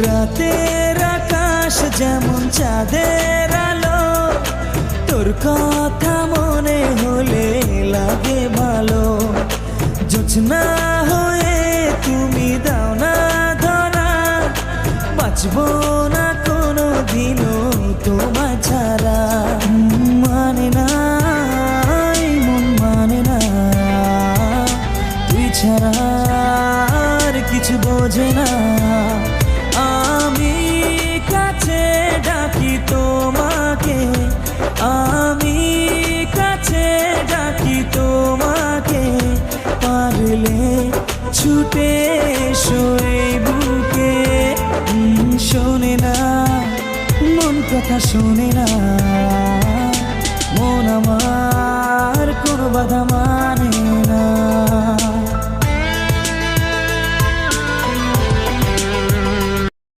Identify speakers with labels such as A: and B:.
A: রাতের আকাশ যেমন চাঁদের আলো, তোর কথা মনে হলে লাগে ভালো। জোছনা হয়ে তুমি দাও না ধরা, বাঁচবো না কোনো দিনও তোমায় ছাড়া। মানে না এই মন মানে না, তুই ছাড়া আর কিছু বোঝে না। আমি কাছে ডাকি তোমাকে, আমি কাছে ডাকি তোমাকে, পারলে ছুটে এসো এই বুকে। শোনে না মন কথা, শোনে না মন আমার কোনো বাধা মানে